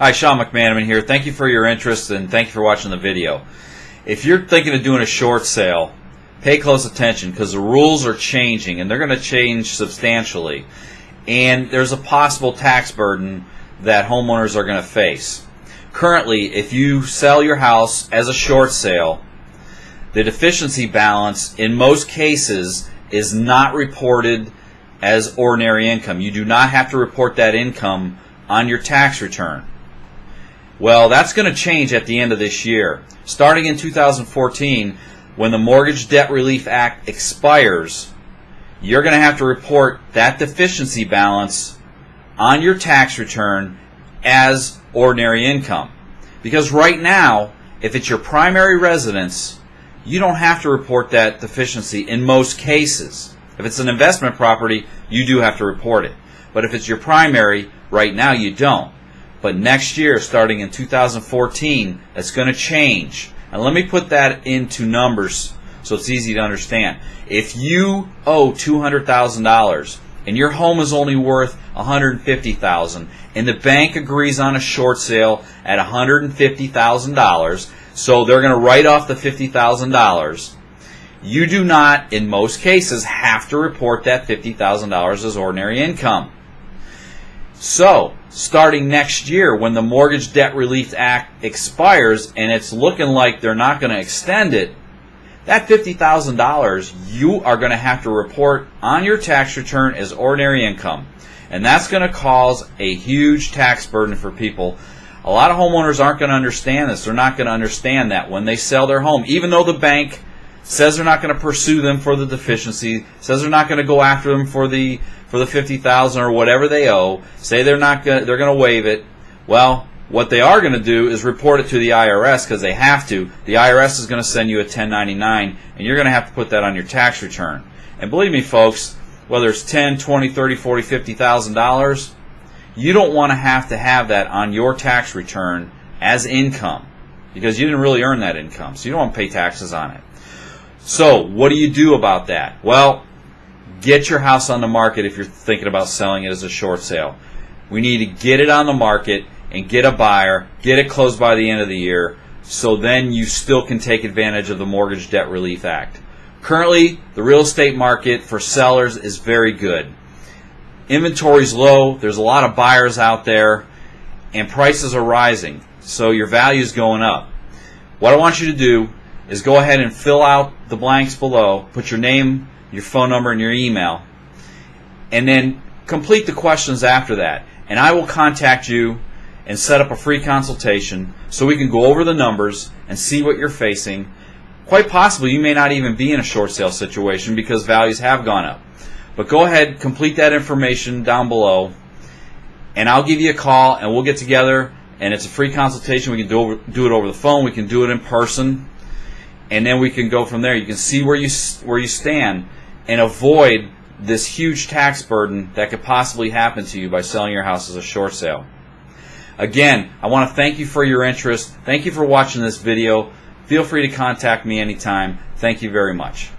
Hi, Sean McManaman here. Thank you for your interest and thank you for watching the video. If you're thinking of doing a short sale, pay close attention because the rules are changing and they're going to change substantially. And there's a possible tax burden that homeowners are going to face. Currently, if you sell your house as a short sale, the deficiency balance in most cases is not reported as ordinary income. You do not have to report that income on your tax return. Well, that's going to change at the end of this year. Starting in 2014, when the Mortgage Debt Relief Act expires, you're going to have to report that deficiency balance on your tax return as ordinary income. Because right now, if it's your primary residence, you don't have to report that deficiency in most cases. If it's an investment property, you do have to report it. But if it's your primary, right now you don't. But next year, starting in 2014, that's going to change. And let me put that into numbers so it's easy to understand. If you owe $200,000 and your home is only worth $150,000 and the bank agrees on a short sale at $150,000, so they're going to write off the $50,000, you do not, in most cases, have to report that $50,000 as ordinary income. So, starting next year, when the Mortgage Debt Relief Act expires and it's looking like they're not going to extend it, that $50,000 you are going to have to report on your tax return as ordinary income. And that's going to cause a huge tax burden for people. A lot of homeowners aren't going to understand this. They're not going to understand that when they sell their home, even though the bank says they're not going to pursue them for the deficiency, says they're not going to go after them for the $50,000 or whatever they owe, say they're going to waive it. Well, what they are going to do is report it to the IRS because they have to. The IRS is going to send you a 1099 and you're going to have to put that on your tax return. And believe me, folks, whether it's $10, $20, $30, $40, $50,000, you don't want to have that on your tax return as income because you didn't really earn that income, so you don't want to pay taxes on it. So what do you do about that? Well, get your house on the market if you're thinking about selling it as a short sale. We need to get it on the market and get a buyer, get it closed by the end of the year, so then you still can take advantage of the Mortgage Debt Relief Act. Currently, the real estate market for sellers is very good. Inventory's low, there's a lot of buyers out there, and prices are rising, so your value's going up. What I want you to do is go ahead and fill out the blanks below, put your name, your phone number, and your email, and then complete the questions after that. And I will contact you and set up a free consultation so we can go over the numbers and see what you're facing. Quite possibly you may not even be in a short sale situation because values have gone up. But go ahead, complete that information down below, and I'll give you a call and we'll get together, and it's a free consultation. We can do it over the phone, we can do it in person, and then we can go from there. You can see where you stand and avoid this huge tax burden that could possibly happen to you by selling your house as a short sale. Again, I want to thank you for your interest. Thank you for watching this video. Feel free to contact me anytime. Thank you very much.